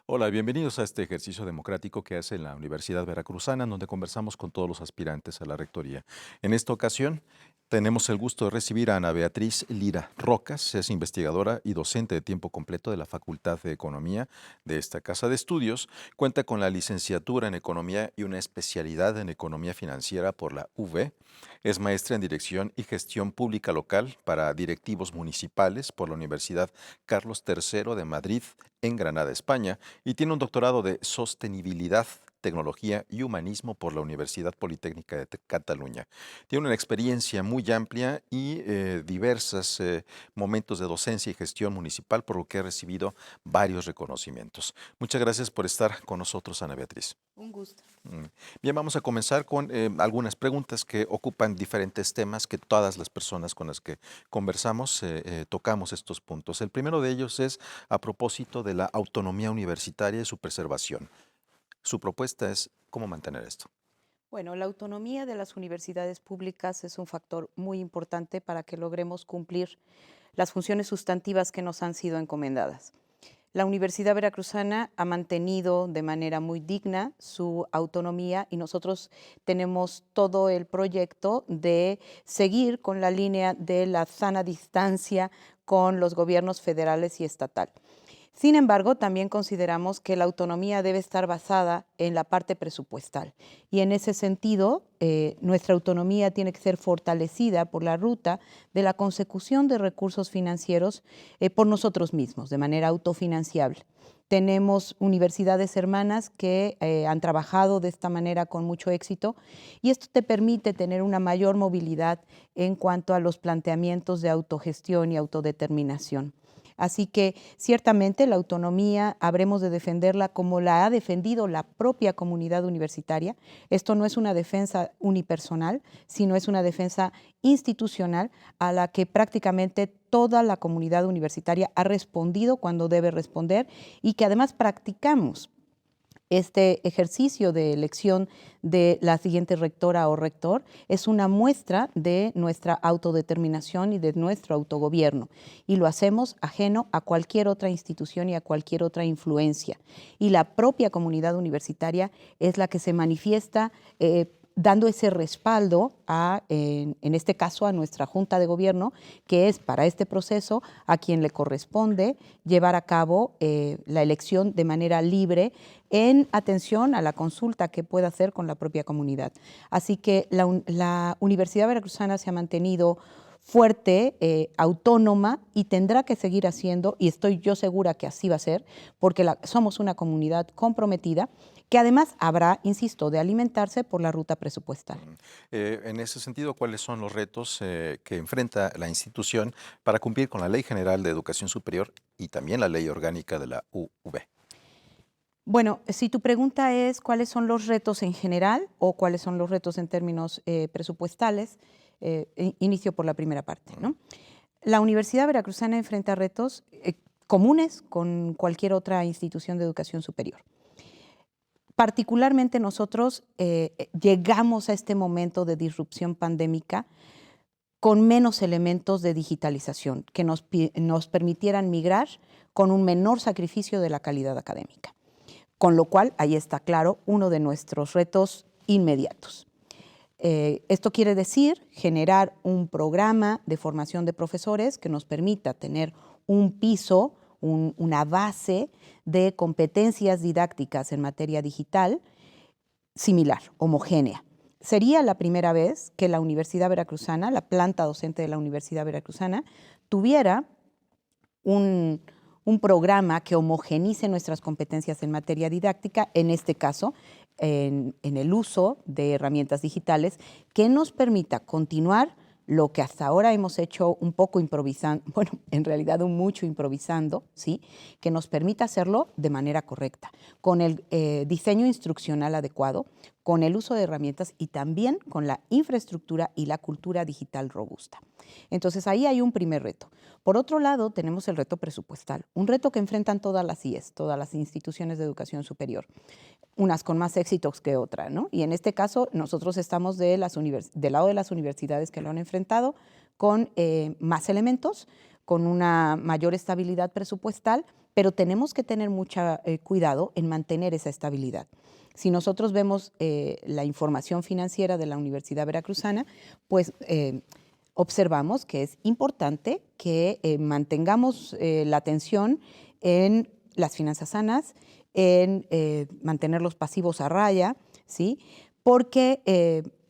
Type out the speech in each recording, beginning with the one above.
Hola, bienvenidos a este ejercicio democrático que hace la Universidad Veracruzana, donde conversamos con todos los aspirantes a la rectoría. En esta ocasión, tenemos el gusto de recibir a Ana Beatriz Lira Rocas, es investigadora y docente de tiempo completo de la Facultad de Economía de esta casa de estudios. Cuenta con la licenciatura en Economía y una especialidad en Economía Financiera por la UV. Es maestra en Dirección y Gestión Pública Local para directivos municipales por la Universidad Carlos III de Madrid en Granada, España, y tiene un doctorado de Sostenibilidad, Tecnología y Humanismo por la Universidad Politécnica de Cataluña. Tiene una experiencia muy amplia y diversos momentos de docencia y gestión municipal, por lo que ha recibido varios reconocimientos. Muchas gracias por estar con nosotros, Ana Beatriz. Un gusto. Mm. Bien, vamos a comenzar con algunas preguntas que ocupan diferentes temas que todas las personas con las que conversamos tocamos estos puntos. El primero de ellos es a propósito de la autonomía universitaria y su preservación. Su propuesta es cómo mantener esto. Bueno, la autonomía de las universidades públicas es un factor muy importante para que logremos cumplir las funciones sustantivas que nos han sido encomendadas. La Universidad Veracruzana ha mantenido de manera muy digna su autonomía y nosotros tenemos todo el proyecto de seguir con la línea de la sana distancia con los gobiernos federales y estatal. Sin embargo, también consideramos que la autonomía debe estar basada en la parte presupuestal y en ese sentido nuestra autonomía tiene que ser fortalecida por la ruta de la consecución de recursos financieros por nosotros mismos, de manera autofinanciable. Tenemos universidades hermanas que han trabajado de esta manera con mucho éxito y esto te permite tener una mayor movilidad en cuanto a los planteamientos de autogestión y autodeterminación. Así que ciertamente la autonomía habremos de defenderla como la ha defendido la propia comunidad universitaria. Esto no es una defensa unipersonal, sino es una defensa institucional a la que prácticamente toda la comunidad universitaria ha respondido cuando debe responder y que además practicamos este ejercicio de elección de la siguiente rectora o rector es una muestra de nuestra autodeterminación y de nuestro autogobierno. Y lo hacemos ajeno a cualquier otra institución y a cualquier otra influencia. Y la propia comunidad universitaria es la que se manifiesta dando ese respaldo en este caso, a nuestra Junta de Gobierno, que es para este proceso a quien le corresponde llevar a cabo la elección de manera libre en atención a la consulta que pueda hacer con la propia comunidad. Así que la Universidad Veracruzana se ha mantenido fuerte, autónoma y tendrá que seguir haciendo, y estoy yo segura que así va a ser, porque somos una comunidad comprometida que además habrá, insisto, de alimentarse por la ruta presupuestal. En ese sentido, ¿cuáles son los retos que enfrenta la institución para cumplir con la Ley General de Educación Superior y también la Ley Orgánica de la UV? Bueno, si tu pregunta es cuáles son los retos en general o cuáles son los retos en términos presupuestales, inicio por la primera parte, Mm. ¿no? La Universidad Veracruzana enfrenta retos comunes con cualquier otra institución de educación superior. Particularmente nosotros llegamos a este momento de disrupción pandémica con menos elementos de digitalización que nos permitieran migrar con un menor sacrificio de la calidad académica. Con lo cual, ahí está claro uno de nuestros retos inmediatos. Esto quiere decir generar un programa de formación de profesores que nos permita tener un piso, una base de competencias didácticas en materia digital similar, homogénea. Sería la primera vez que la Universidad Veracruzana, la planta docente de la Universidad Veracruzana, tuviera un programa que homogenice nuestras competencias en materia didáctica, en este caso, en el uso de herramientas digitales, que nos permita continuar lo que hasta ahora hemos hecho un poco improvisando, bueno, en realidad un mucho improvisando, ¿sí? Que nos permita hacerlo de manera correcta, con el diseño instruccional adecuado, con el uso de herramientas y también con la infraestructura y la cultura digital robusta. Entonces ahí hay un primer reto. Por otro lado, tenemos el reto presupuestal, un reto que enfrentan todas las IES, todas las instituciones de educación superior, unas con más éxitos que otras, ¿no? Y en este caso, nosotros estamos del lado de las universidades que lo han enfrentado con más elementos, con una mayor estabilidad presupuestal, pero tenemos que tener mucho cuidado en mantener esa estabilidad. Si nosotros vemos la información financiera de la Universidad Veracruzana, pues observamos que es importante que mantengamos la atención en las finanzas sanas, en mantener los pasivos a raya, ¿sí? Porque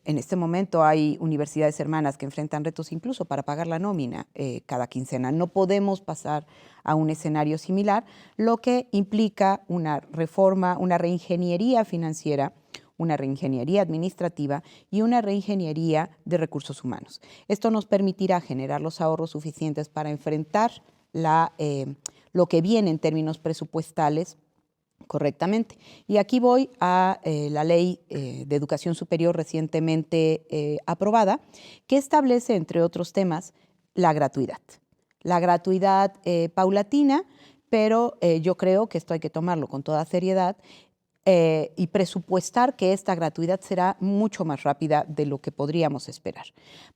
en este momento hay universidades hermanas que enfrentan retos incluso para pagar la nómina cada quincena. No podemos pasar a un escenario similar, lo que implica una reforma, una reingeniería financiera, una reingeniería administrativa y una reingeniería de recursos humanos. Esto nos permitirá generar los ahorros suficientes para enfrentar lo que viene en términos presupuestales correctamente. Y aquí voy a la Ley de Educación Superior recientemente aprobada, que establece, entre otros temas, la gratuidad. La gratuidad paulatina, pero yo creo que esto hay que tomarlo con toda seriedad y presupuestar que esta gratuidad será mucho más rápida de lo que podríamos esperar.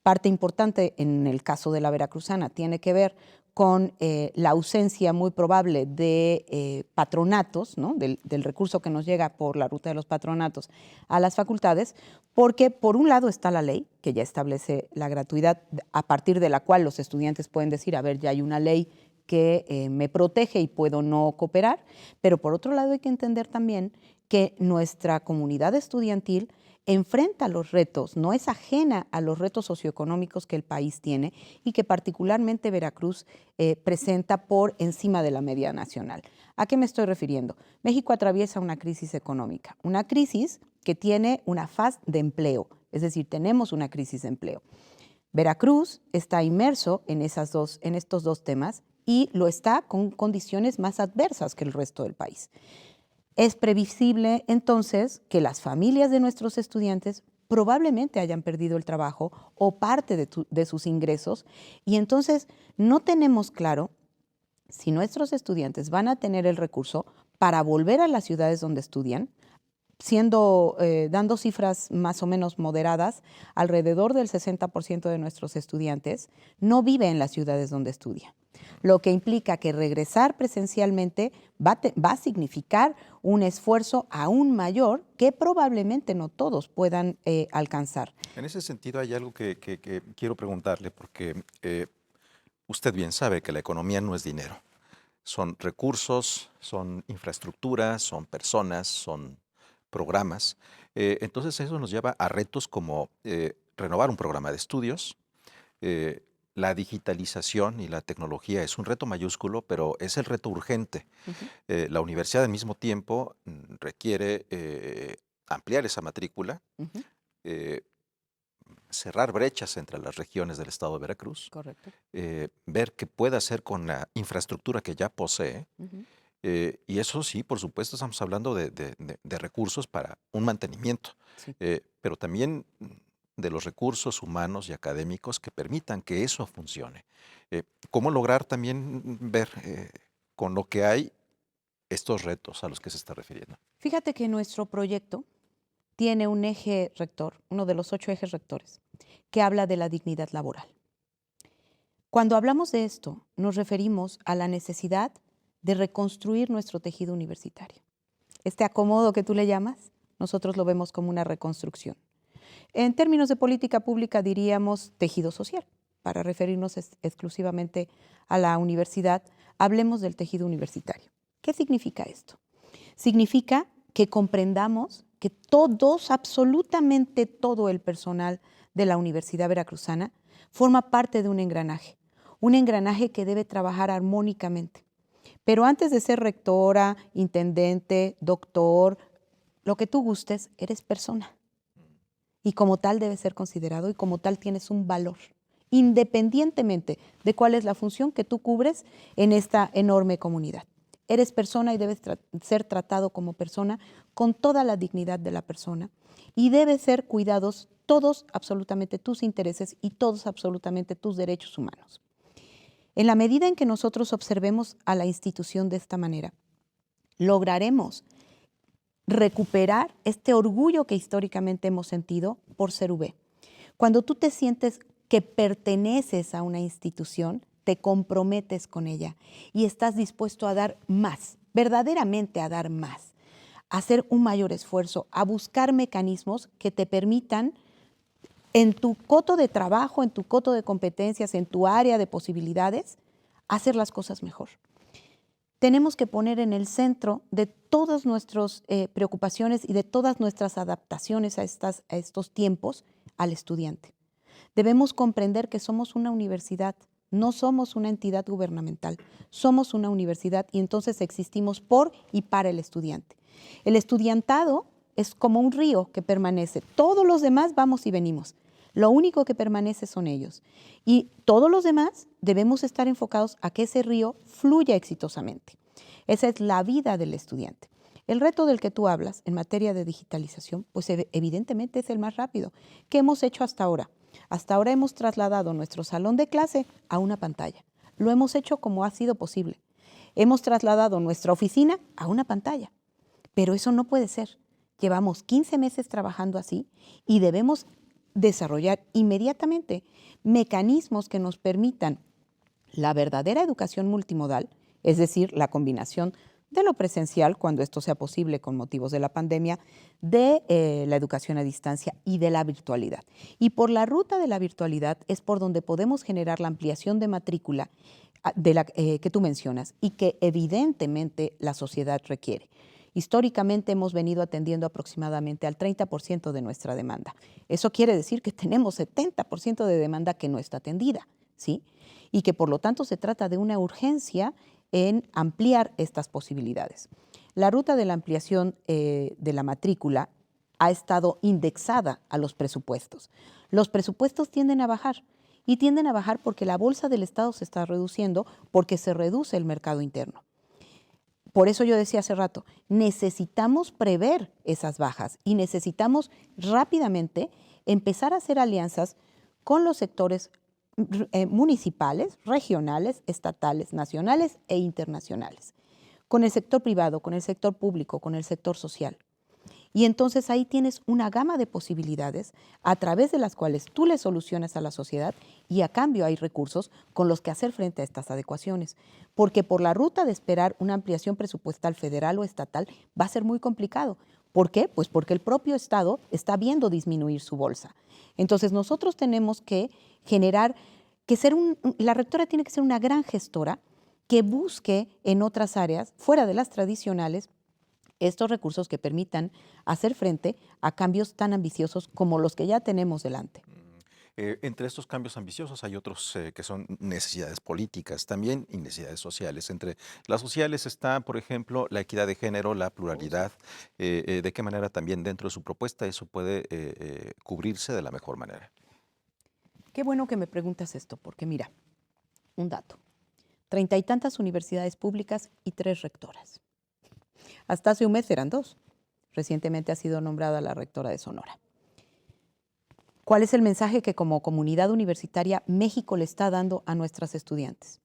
Parte importante en el caso de la Veracruzana tiene que ver con la ausencia muy probable de patronatos, ¿no? del recurso que nos llega por la ruta de los patronatos a las facultades, porque por un lado está la ley, que ya establece la gratuidad, a partir de la cual los estudiantes pueden decir, a ver, ya hay una ley que me protege y puedo no cooperar, pero por otro lado hay que entender también que nuestra comunidad estudiantil enfrenta los retos, no es ajena a los retos socioeconómicos que el país tiene y que particularmente Veracruz presenta por encima de la media nacional. ¿A qué me estoy refiriendo? México atraviesa una crisis económica, una crisis que tiene una faz de empleo, es decir, tenemos una crisis de empleo. Veracruz está inmerso en estos dos temas y lo está con condiciones más adversas que el resto del país. Es previsible entonces que las familias de nuestros estudiantes probablemente hayan perdido el trabajo o parte de sus ingresos y entonces no tenemos claro si nuestros estudiantes van a tener el recurso para volver a las ciudades donde estudian, dando cifras más o menos moderadas, alrededor del 60% de nuestros estudiantes no vive en las ciudades donde estudia, lo que implica que regresar presencialmente va a significar un esfuerzo aún mayor que probablemente no todos puedan alcanzar. En ese sentido hay algo que quiero preguntarle, porque usted bien sabe que la economía no es dinero. Son recursos, son infraestructuras, son personas, son programas. Entonces eso nos lleva a retos como renovar un programa de estudios. La digitalización y la tecnología es un reto mayúsculo, pero es el reto urgente. La universidad al mismo tiempo requiere ampliar esa matrícula, eh, cerrar brechas entre las regiones del estado de Veracruz, Correcto. ver qué puede hacer con la infraestructura que ya posee. Ujú. Y eso sí, por supuesto, estamos hablando de recursos para un mantenimiento, Sí. pero también de los recursos humanos y académicos que permitan que eso funcione. ¿Cómo lograr también ver con lo que hay estos retos a los que se está refiriendo? Fíjate que nuestro proyecto tiene un eje rector, uno de los 8 ejes rectores, que habla de la dignidad laboral. Cuando hablamos de esto, nos referimos a la necesidad de reconstruir nuestro tejido universitario. Este acomodo que tú le llamas, nosotros lo vemos como una reconstrucción. En términos de política pública diríamos tejido social. Para referirnos exclusivamente a la universidad, hablemos del tejido universitario. ¿Qué significa esto? Significa que comprendamos que todos, absolutamente todo el personal de la Universidad Veracruzana forma parte de un engranaje que debe trabajar armónicamente. Pero antes de ser rectora, intendente, doctor, lo que tú gustes, eres persona. Y como tal debe ser considerado y como tal tienes un valor, independientemente de cuál es la función que tú cubres en esta enorme comunidad. Eres persona y debes ser tratado como persona con toda la dignidad de la persona y deben ser cuidados todos absolutamente tus intereses y todos absolutamente tus derechos humanos. En la medida en que nosotros observemos a la institución de esta manera, lograremos recuperar este orgullo que históricamente hemos sentido por ser UV. Cuando tú te sientes que perteneces a una institución, te comprometes con ella y estás dispuesto a dar más, verdaderamente a dar más, a hacer un mayor esfuerzo, a buscar mecanismos que te permitan en tu coto de trabajo, en tu coto de competencias, en tu área de posibilidades, hacer las cosas mejor. Tenemos que poner en el centro de todas nuestras preocupaciones y de todas nuestras adaptaciones a estos tiempos al estudiante. Debemos comprender que somos una universidad, no somos una entidad gubernamental, somos una universidad y entonces existimos por y para el estudiante. El estudiantado es como un río que permanece, todos los demás vamos y venimos, lo único que permanece son ellos. Y todos los demás debemos estar enfocados a que ese río fluya exitosamente. Esa es la vida del estudiante. El reto del que tú hablas en materia de digitalización, pues evidentemente es el más rápido. ¿Qué hemos hecho hasta ahora? Hasta ahora hemos trasladado nuestro salón de clase a una pantalla. Lo hemos hecho como ha sido posible. Hemos trasladado nuestra oficina a una pantalla. Pero eso no puede ser. Llevamos 15 meses trabajando así y debemos desarrollar inmediatamente mecanismos que nos permitan la verdadera educación multimodal, es decir, la combinación de lo presencial, cuando esto sea posible con motivos de la pandemia, de la educación a distancia y de la virtualidad. Y por la ruta de la virtualidad es por donde podemos generar la ampliación de matrícula de la que tú mencionas y que evidentemente la sociedad requiere. Históricamente hemos venido atendiendo aproximadamente al 30% de nuestra demanda. Eso quiere decir que tenemos 70% de demanda que no está atendida, ¿sí? Y que por lo tanto se trata de una urgencia en ampliar estas posibilidades. La ruta de la ampliación de la matrícula ha estado indexada a los presupuestos. Los presupuestos tienden a bajar y tienden a bajar porque la bolsa del Estado se está reduciendo, porque se reduce el mercado interno. Por eso yo decía hace rato, necesitamos prever esas bajas y necesitamos rápidamente empezar a hacer alianzas con los sectores municipales, regionales, estatales, nacionales e internacionales, con el sector privado, con el sector público, con el sector social. Y entonces ahí tienes una gama de posibilidades a través de las cuales tú le solucionas a la sociedad y a cambio hay recursos con los que hacer frente a estas adecuaciones. Porque por la ruta de esperar una ampliación presupuestal federal o estatal va a ser muy complicado. ¿Por qué? Pues porque el propio Estado está viendo disminuir su bolsa. Entonces nosotros tenemos que generar, la rectora tiene que ser una gran gestora que busque en otras áreas, fuera de las tradicionales, estos recursos que permitan hacer frente a cambios tan ambiciosos como los que ya tenemos delante. Entre estos cambios ambiciosos hay otros que son necesidades políticas también y necesidades sociales. Entre las sociales está, por ejemplo, la equidad de género, la pluralidad. ¿De qué manera también dentro de su propuesta eso puede cubrirse de la mejor manera? Qué bueno que me preguntas esto, porque mira, un dato. 30 y tantas universidades públicas y 3 rectoras. Hasta hace un mes eran 2. Recientemente ha sido nombrada la rectora de Sonora. ¿Cuál es el mensaje que como comunidad universitaria México le está dando a nuestras estudiantes?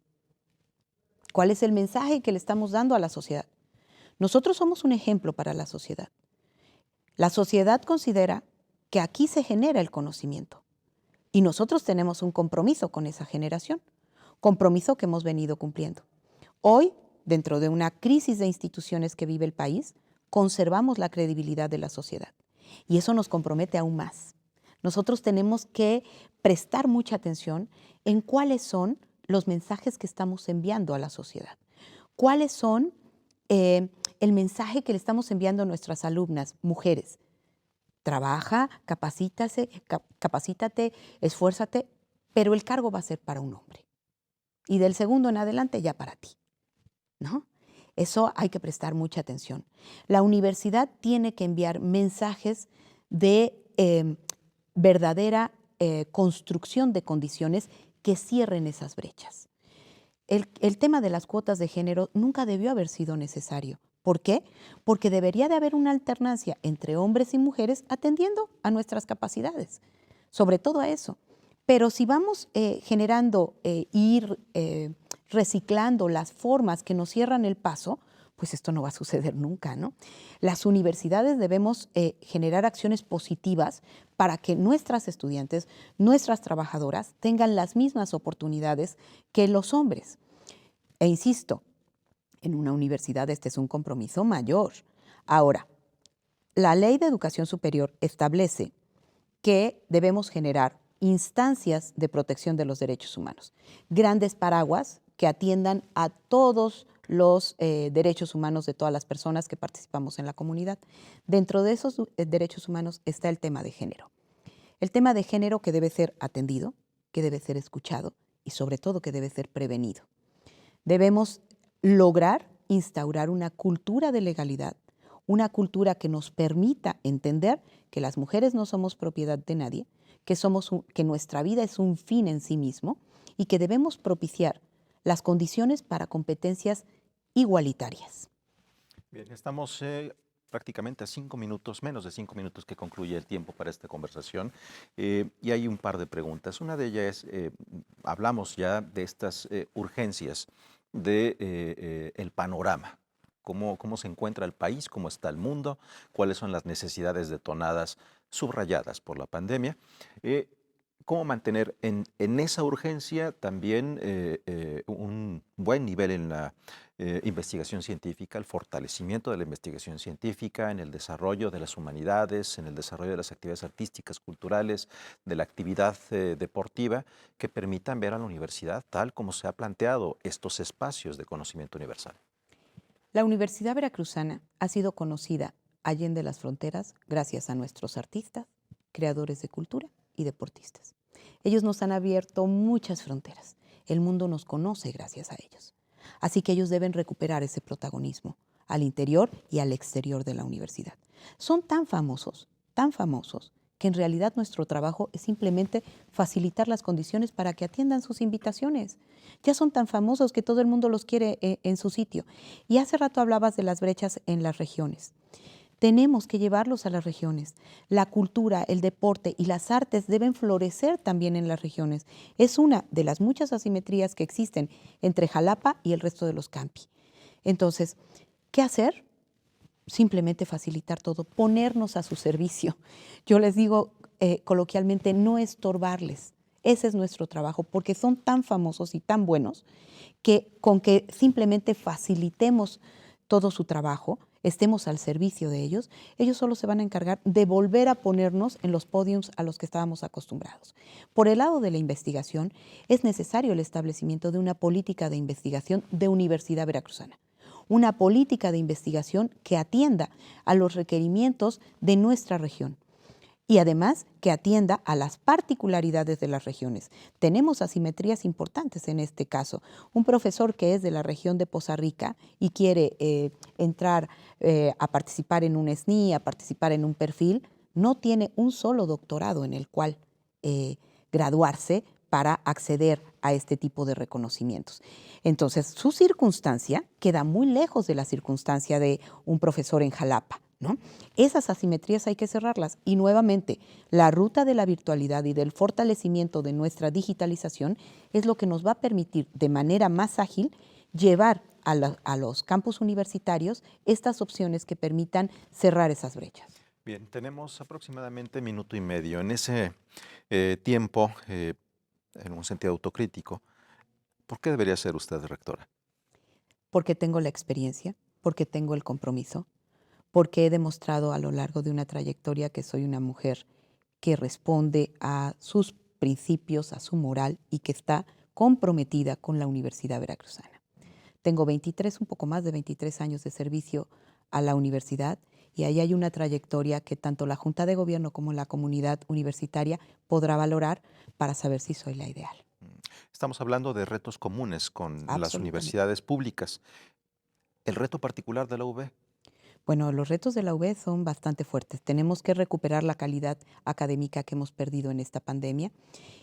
¿Cuál es el mensaje que le estamos dando a la sociedad? Nosotros somos un ejemplo para la sociedad. La sociedad considera que aquí se genera el conocimiento y nosotros tenemos un compromiso con esa generación, compromiso que hemos venido cumpliendo. Hoy, dentro de una crisis de instituciones que vive el país, conservamos la credibilidad de la sociedad y eso nos compromete aún más. Nosotros tenemos que prestar mucha atención en cuáles son los mensajes que estamos enviando a la sociedad, cuáles son el mensaje que le estamos enviando a nuestras alumnas, mujeres. Trabaja, capacítate, esfuérzate, pero el cargo va a ser para un hombre. Y del segundo en adelante ya para ti, ¿no? Eso hay que prestar mucha atención. La universidad tiene que enviar mensajes de verdadera construcción de condiciones que cierren esas brechas. El tema de las cuotas de género nunca debió haber sido necesario. ¿Por qué? Porque debería de haber una alternancia entre hombres y mujeres atendiendo a nuestras capacidades, sobre todo a eso. Pero si vamos reciclando las formas que nos cierran el paso, pues esto no va a suceder nunca, ¿no? Las universidades debemos generar acciones positivas para que nuestras estudiantes, nuestras trabajadoras tengan las mismas oportunidades que los hombres. E insisto, en una universidad este es un compromiso mayor. Ahora, la Ley de Educación Superior establece que debemos generar instancias de protección de los derechos humanos, grandes paraguas que atiendan a todos los derechos humanos de todas las personas que participamos en la comunidad. Dentro de esos derechos humanos está el tema de género. El tema de género que debe ser atendido, que debe ser escuchado y sobre todo que debe ser prevenido. Debemos lograr instaurar una cultura de legalidad, una cultura que nos permita entender que las mujeres no somos propiedad de nadie, que nuestra vida es un fin en sí mismo y que debemos propiciar las condiciones para competencias igualitarias. Bien, estamos prácticamente a 5 minutos, menos de 5 minutos que concluye el tiempo para esta conversación, y hay un par de preguntas. Una de ellas es, hablamos ya de estas urgencias de el panorama. ¿Cómo se encuentra el país? ¿Cómo está el mundo? ¿Cuáles son las necesidades detonadas, subrayadas por la pandemia? Eh, ¿Cómo mantener en esa urgencia también un buen nivel en la investigación científica, el fortalecimiento de la investigación científica, en el desarrollo de las humanidades, en el desarrollo de las actividades artísticas, culturales, de la actividad deportiva, que permitan ver a la universidad tal como se ha planteado estos espacios de conocimiento universal? La Universidad Veracruzana ha sido conocida allende las fronteras gracias a nuestros artistas, creadores de cultura y deportistas. Ellos nos han abierto muchas fronteras. El mundo nos conoce gracias a ellos. Así que ellos deben recuperar ese protagonismo al interior y al exterior de la universidad. Son tan famosos, que en realidad nuestro trabajo es simplemente facilitar las condiciones para que atiendan sus invitaciones. Ya son tan famosos que todo el mundo los quiere en su sitio. Y hace rato hablabas de las brechas en las regiones. Tenemos que llevarlos a las regiones. La cultura, el deporte y las artes deben florecer también en las regiones. Es una de las muchas asimetrías que existen entre Jalapa y el resto de los campi. Entonces, ¿qué hacer? Simplemente facilitar todo, ponernos a su servicio. Yo les digo coloquialmente, no estorbarles. Ese es nuestro trabajo, porque son tan famosos y tan buenos que con que simplemente facilitemos todo su trabajo, estemos al servicio de ellos, ellos solo se van a encargar de volver a ponernos en los podiums a los que estábamos acostumbrados. Por el lado de la investigación, es necesario el establecimiento de una política de investigación de Universidad Veracruzana, una política de investigación que atienda a los requerimientos de nuestra región y además que atienda a las particularidades de las regiones. Tenemos asimetrías importantes en este caso. Un profesor que es de la región de Poza Rica y quiere entrar a participar en un SNI, a participar en un perfil, no tiene un solo doctorado en el cual graduarse para acceder a este tipo de reconocimientos. Entonces, su circunstancia queda muy lejos de la circunstancia de un profesor en Jalapa, ¿no? Esas asimetrías hay que cerrarlas y nuevamente la ruta de la virtualidad y del fortalecimiento de nuestra digitalización es lo que nos va a permitir de manera más ágil llevar a los campus universitarios estas opciones que permitan cerrar esas brechas. Bien, tenemos aproximadamente minuto y medio. En ese tiempo, en un sentido autocrítico, ¿por qué debería ser usted rectora? Porque tengo la experiencia, porque tengo el compromiso, porque he demostrado a lo largo de una trayectoria que soy una mujer que responde a sus principios, a su moral y que está comprometida con la Universidad Veracruzana. Tengo 23, un poco más de 23 años de servicio a la universidad y ahí hay una trayectoria que tanto la Junta de Gobierno como la comunidad universitaria podrá valorar para saber si soy la ideal. Estamos hablando de retos comunes con las Absolutamente. universidades públicas. El reto particular de la UB. Bueno, los retos de la UB son bastante fuertes. Tenemos que recuperar la calidad académica que hemos perdido en esta pandemia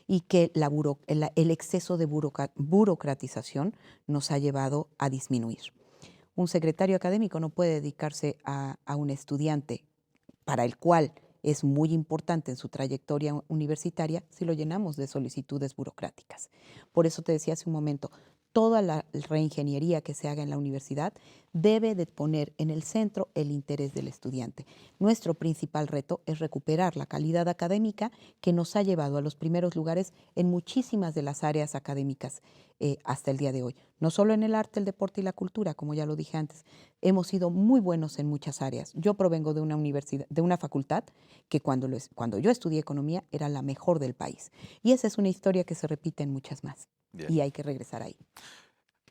y que el exceso de burocratización nos ha llevado a disminuir. Un secretario académico no puede dedicarse a un estudiante para el cual es muy importante en su trayectoria universitaria si lo llenamos de solicitudes burocráticas. Por eso te decía hace un momento, toda la reingeniería que se haga en la universidad debe de poner en el centro el interés del estudiante. Nuestro principal reto es recuperar la calidad académica que nos ha llevado a los primeros lugares en muchísimas de las áreas académicas hasta el día de hoy. No solo en el arte, el deporte y la cultura, como ya lo dije antes, hemos sido muy buenos en muchas áreas. Yo provengo de una universidad, de una facultad que cuando yo estudié economía era la mejor del país. Y esa es una historia que se repite en muchas más. Bien. Y hay que regresar ahí.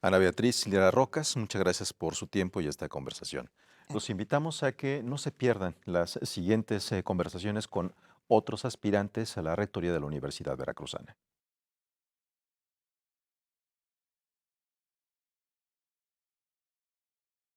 Ana Beatriz Lira Rocas, muchas gracias por su tiempo y esta conversación. Los invitamos a que no se pierdan las siguientes conversaciones con otros aspirantes a la rectoría de la Universidad Veracruzana.